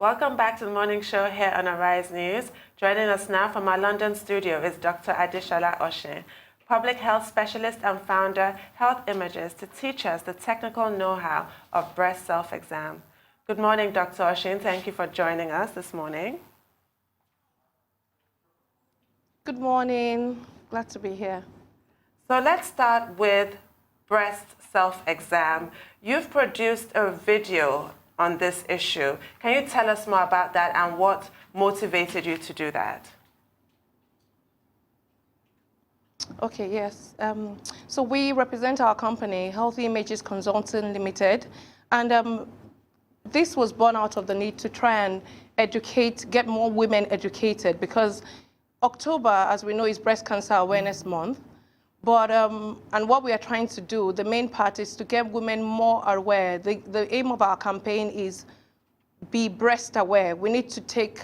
Welcome back to the morning show here on Arise News. Joining us now from our London studio is Dr. Adeshola Oshin, public health specialist and founder, Health Images, to teach us the technical know-how of breast self-exam. Good morning, Dr. Oshin. Thank you for joining us this morning. Good morning. Glad to be here. So let's start with breast self-exam. You've produced a video on this issue. Can you tell us more about that and what motivated you to do that? Okay, yes. So we represent our company, Health Images Consulting Limited, and this was born out of the need to try and get more women educated, because October, as we know, is Breast Cancer Awareness Month. But, and what we are trying to do, the main part is to get women more aware. The aim of our campaign is be breast aware. We need to take,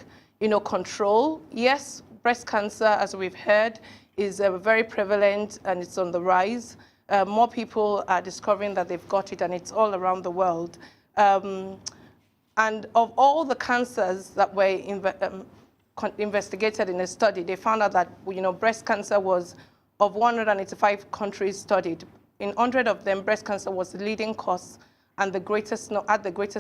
control. Yes, breast cancer, as we've heard, is very prevalent and it's on the rise. More people are discovering that they've got it, and it's all around the world. And of all the cancers that were investigated in a study, they found out that, breast cancer was, of 185 countries studied, in 100 of them, breast cancer was the leading cause and the greatest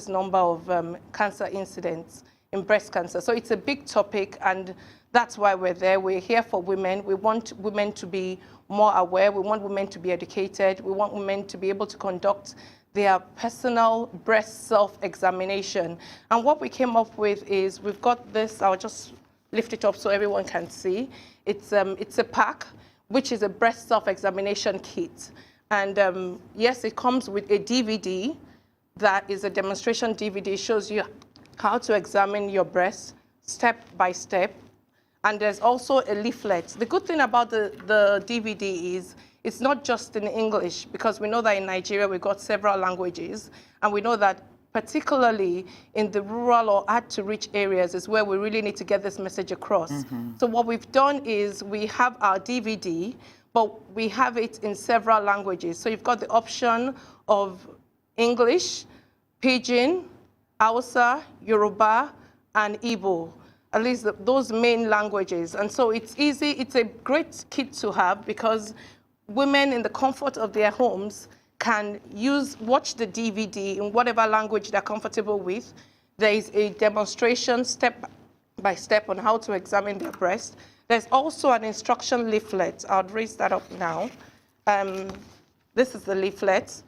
number of cancer incidents in breast cancer. So it's a big topic, and that's why we're there. We're here for women. We want women to be more aware. We want women to be educated. We want women to be able to conduct their personal breast self-examination. And what we came up with is, we've got this, I'll just lift it up so everyone can see. It's a pack, which is a breast self-examination kit. And yes, it comes with a DVD that is a demonstration DVD. It shows you how to examine your breast step by step. And there's also a leaflet. The good thing about the DVD is it's not just in English, because we know that in Nigeria we've got several languages, and we know that particularly in the rural or hard-to-reach areas is where we really need to get this message across. So what we've done is we have our DVD, but we have it in several languages. So you've got the option of English, Pidgin, Hausa, Yoruba, and Igbo, at least those main languages. And so it's easy, it's a great kit to have, because women in the comfort of their homes can watch the DVD in whatever language they're comfortable with. There is a demonstration step by step on how to examine their breast. There's also an instruction leaflet. I'll raise that up now. This is the leaflet,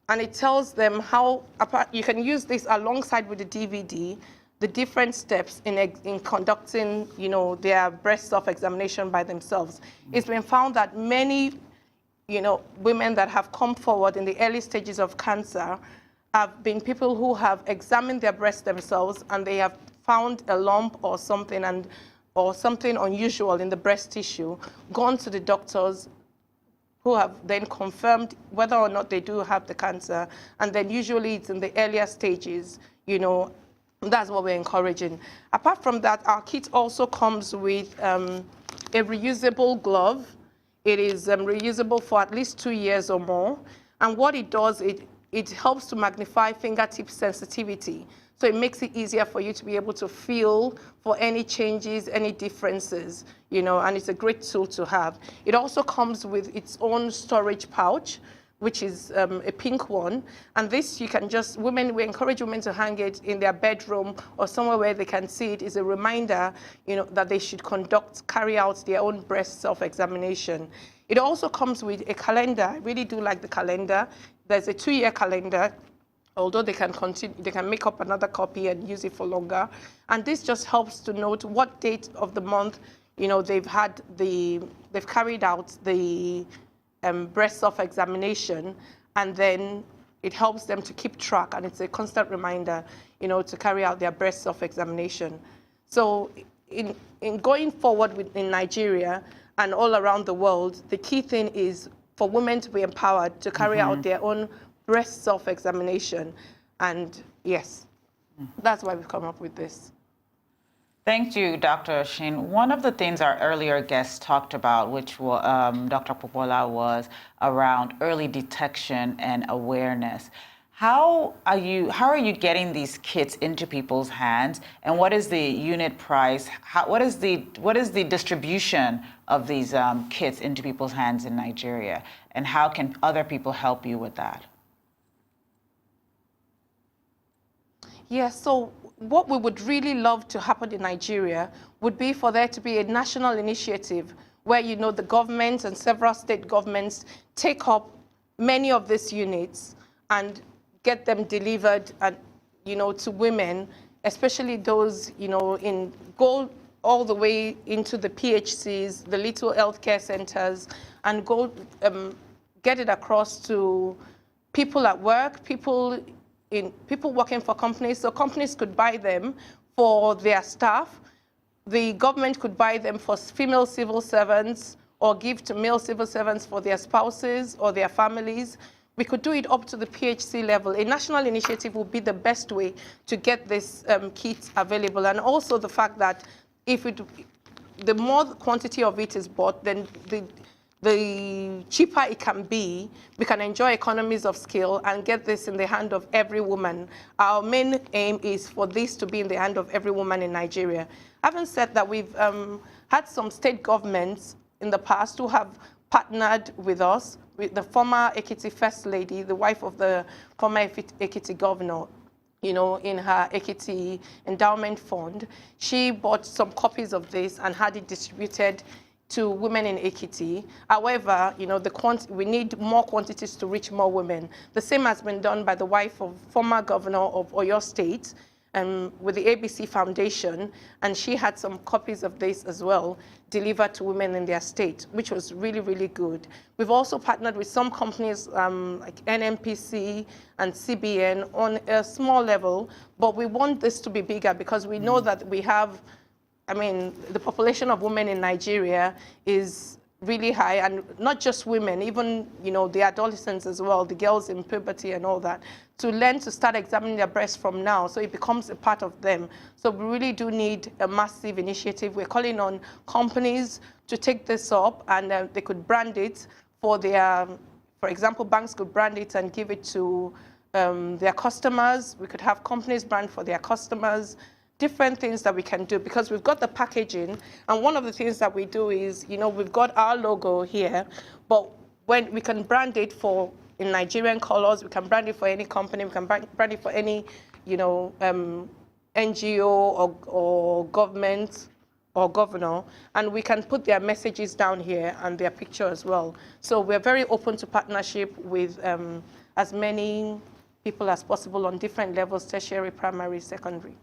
and it tells them how, you can use this alongside with the DVD, the different steps in conducting, their breast self-examination by themselves. It's been found that many women that have come forward in the early stages of cancer have been people who have examined their breast themselves, and they have found a lump or something, or something unusual in the breast tissue, gone to the doctors, who have then confirmed whether or not they do have the cancer, and then usually it's in the earlier stages, that's what we're encouraging. Apart from that, our kit also comes with a reusable glove. It is reusable for at least 2 years or more. And what it does, it helps to magnify fingertip sensitivity. So it makes it easier for you to be able to feel for any changes, any differences, and it's a great tool to have. It also comes with its own storage pouch, which is a pink one. And this you can we encourage women to hang it in their bedroom or somewhere where they can see it. Is a reminder, that they should carry out their own breast self-examination. It also comes with a calendar. I really do like the calendar. There's a 2-year calendar, although they can make up another copy and use it for longer. And this just helps to note what date of the month, they've carried out the breast self-examination, and then it helps them to keep track, and it's a constant reminder, to carry out their breast self-examination. So in going forward in Nigeria and all around the world, the key thing is for women to be empowered to carry out their own breast self-examination. And yes, that's why we've come up with this. Thank you, Dr. Oshin. One of the things our earlier guests talked about, which Dr. Popola, was around early detection and awareness. How are you getting these kits into people's hands, and what is the unit price? What is the distribution of these kits into people's hands in Nigeria, and how can other people help you with that? Yeah, so what we would really love to happen in Nigeria would be for there to be a national initiative where, you know, the government and several state governments take up many of these units and get them delivered, and, you know, to women, especially those, you know, go all the way into the PHCs, the little healthcare centers, and go get it across to people at work, people working for companies. So companies could buy them for their staff. The government could buy them for female civil servants, or give to male civil servants for their spouses or their families. We could do it up to the PHC level. A national initiative would be the best way to get this kit available. And also the fact that the more quantity of it is bought, then the cheaper it can be. We can enjoy economies of scale and get this in the hand of every woman. Our main aim is for this to be in the hand of every woman in Nigeria. Having said that, we've had some state governments in the past who have partnered with us, with the former Ekiti First Lady, the wife of the former Ekiti governor, you know, in her Ekiti endowment fund. She bought some copies of this and had it distributed to women in Ekiti. However, you know, we need more quantities to reach more women. The same has been done by the wife of former governor of Oyo State, with the ABC Foundation, and she had some copies of this as well delivered to women in their state, which was really, really good. We've also partnered with some companies like NMPC and CBN on a small level, but we want this to be bigger because we know that we have, I mean, the population of women in Nigeria is really high, and not just women, even, you know, the adolescents as well, the girls in puberty and all that, to learn to start examining their breasts from now, so it becomes a part of them. So we really do need a massive initiative. We're calling on companies to take this up, and they could brand it for example, banks could brand it and give it to their customers. We could have companies brand for their customers. Different things that we can do, because we've got the packaging, and one of the things that we do is, you know, we've got our logo here, but when we can brand it in Nigerian colors, we can brand it for any company, we can brand it for any, you know, NGO or government or governor, and we can put their messages down here and their picture as well. So we're very open to partnership with as many people as possible on different levels, tertiary, primary, secondary.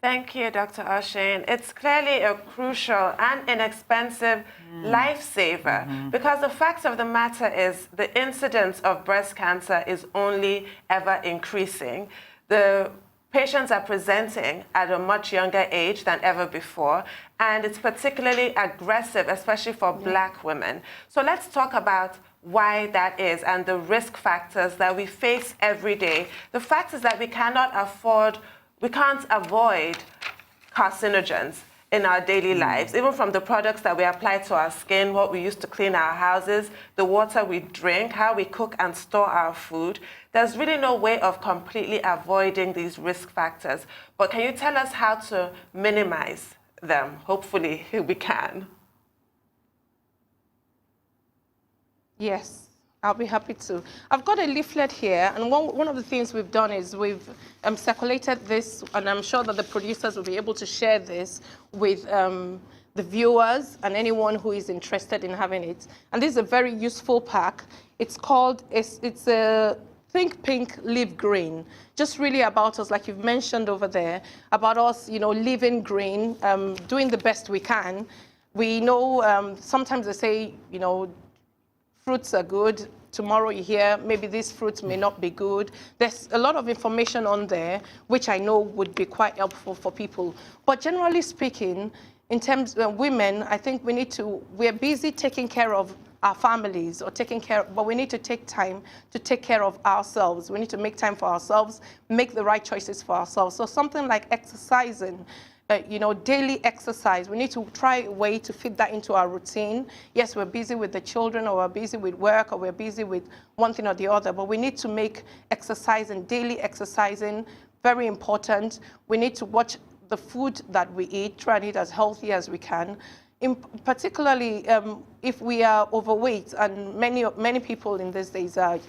Thank you, Dr. Oshin. It's clearly a crucial and inexpensive lifesaver, because the fact of the matter is the incidence of breast cancer is only ever increasing. The patients are presenting at a much younger age than ever before, and it's particularly aggressive, especially for Black women. So let's talk about why that is and the risk factors that we face every day. The fact is that we can't avoid carcinogens in our daily lives, even from the products that we apply to our skin, what we use to clean our houses, the water we drink, how we cook and store our food. There's really no way of completely avoiding these risk factors. But can you tell us how to minimize them? Hopefully we can. Yes. I'll be happy to. I've got a leaflet here, and one of the things we've done is we've circulated this, and I'm sure that the producers will be able to share this with the viewers and anyone who is interested in having it. And this is a very useful pack. It's called, it's a Think Pink, Live Green. Just really about us, like you've mentioned over there, about us, you know, living green, doing the best we can. We know sometimes they say, you know, fruits are good. Tomorrow you hear maybe these fruits may not be good. There's a lot of information on there, which I know would be quite helpful for people. But generally speaking, in terms of women, I think we're busy taking care of our families but we need to take time to take care of ourselves. We need to make time for ourselves, make the right choices for ourselves. So something like exercising, daily exercise. We need to try a way to fit that into our routine. Yes, we're busy with the children, or we're busy with work, or we're busy with one thing or the other, but we need to make exercising, daily exercising, very important. We need to watch the food that we eat, try and eat as healthy as we can. Particularly if we are overweight, and many people in these days are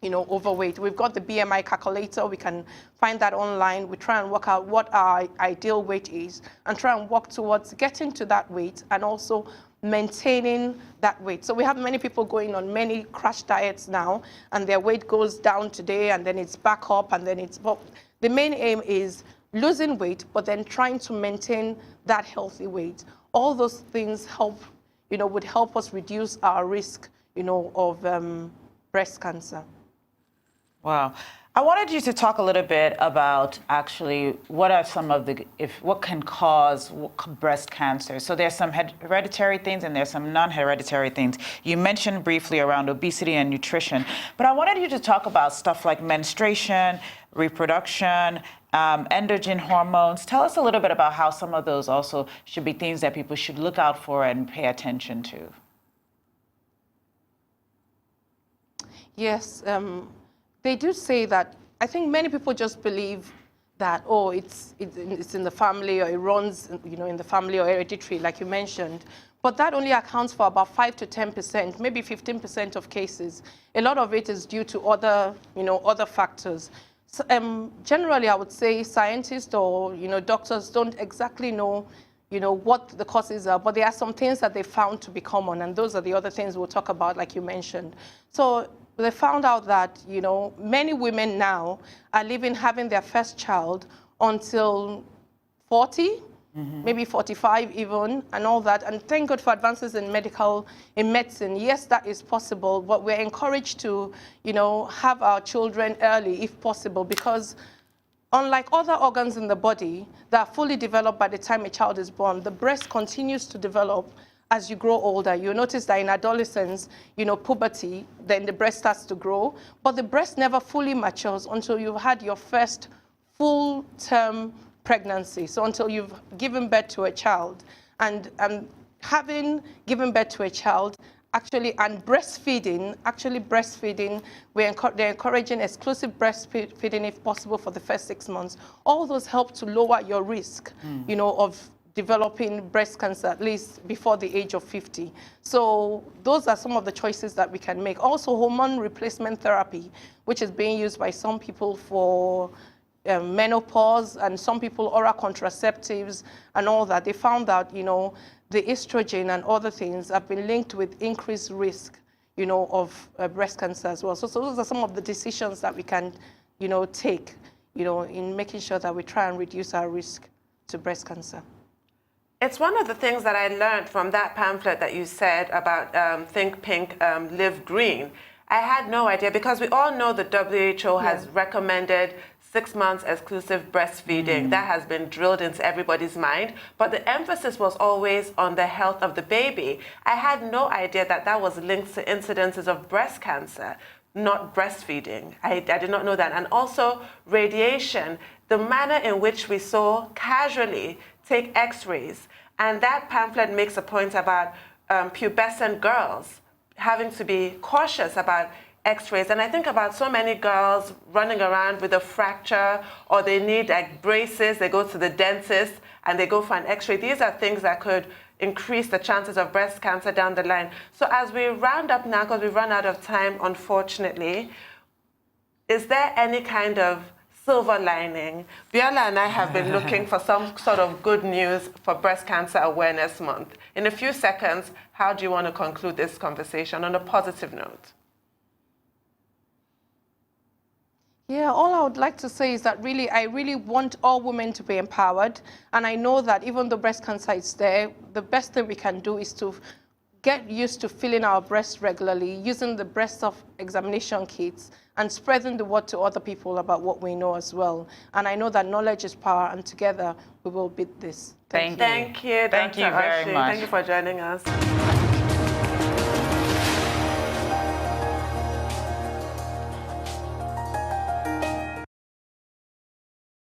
overweight. We've got the BMI calculator. We can find that online. We try and work out what our ideal weight is and try and work towards getting to that weight and also maintaining that weight. So we have many people going on many crash diets now, and their weight goes down today and then it's back up, and then it's... But the main aim is losing weight, but then trying to maintain that healthy weight. All those things help, would help us reduce our risk, of breast cancer. Wow. I wanted you to talk a little bit about actually what are some of what can cause breast cancer. So there's some hereditary things and there's some non-hereditary things. You mentioned briefly around obesity and nutrition, but I wanted you to talk about stuff like menstruation, reproduction, endocrine hormones. Tell us a little bit about how some of those also should be things that people should look out for and pay attention to. Yes. They do say that. I think many people just believe that, oh, it's in the family, or it runs, in the family, or hereditary, like you mentioned. But that only accounts for about 5 to 10%, maybe 15% of cases. A lot of it is due to other factors. So, generally, I would say scientists or doctors don't exactly know what the causes are, but there are some things that they found to be common, and those are the other things we'll talk about, like you mentioned. So they found out that, many women now are having their first child until 40, maybe 45 even, and all that. And thank God for advances in medicine. Yes, that is possible, but we're encouraged to, have our children early if possible, because unlike other organs in the body that are fully developed by the time a child is born, the breast continues to develop as you grow older. You'll notice that in adolescence, puberty, then the breast starts to grow, but the breast never fully matures until you've had your first full-term pregnancy, so until you've given birth to a child. And having given birth to a child, breastfeeding, they're encouraging exclusive breastfeeding if possible for the first 6 months. All those help to lower your risk, of developing breast cancer, at least before the age of 50. So those are some of the choices that we can make. Also, hormone replacement therapy, which is being used by some people for menopause, and some people oral contraceptives and all that. They found that, the estrogen and other things have been linked with increased risk, of breast cancer as well. So those are some of the decisions that we can, take, in making sure that we try and reduce our risk to breast cancer. It's one of the things that I learned from that pamphlet that you said about Think Pink, Live Green. I had no idea, because we all know the WHO has recommended 6 months exclusive breastfeeding. That has been drilled into everybody's mind, but the emphasis was always on the health of the baby. I had no idea that that was linked to incidences of breast cancer, not breastfeeding. I did not know that. And also radiation, the manner in which we so casually take x-rays. And that pamphlet makes a point about pubescent girls having to be cautious about x-rays. And I think about so many girls running around with a fracture, or they need braces, they go to the dentist and they go for an x-ray. These are things that could increase the chances of breast cancer down the line. So as we round up now, because we've run out of time, unfortunately, is there any kind of silver lining? Biola and I have been looking for some sort of good news for Breast Cancer Awareness Month. In a few seconds, how do you want to conclude this conversation on a positive note? Yeah, all I would like to say is that I really want all women to be empowered. And I know that even though breast cancer is there, the best thing we can do is to get used to feeling our breasts regularly, using the breast self-examination kits, and spreading the word to other people about what we know as well. And I know that knowledge is power, and together we will beat this. Thank you. Thank you, Dr. Thank you very Oshin. much. Thank you for joining us.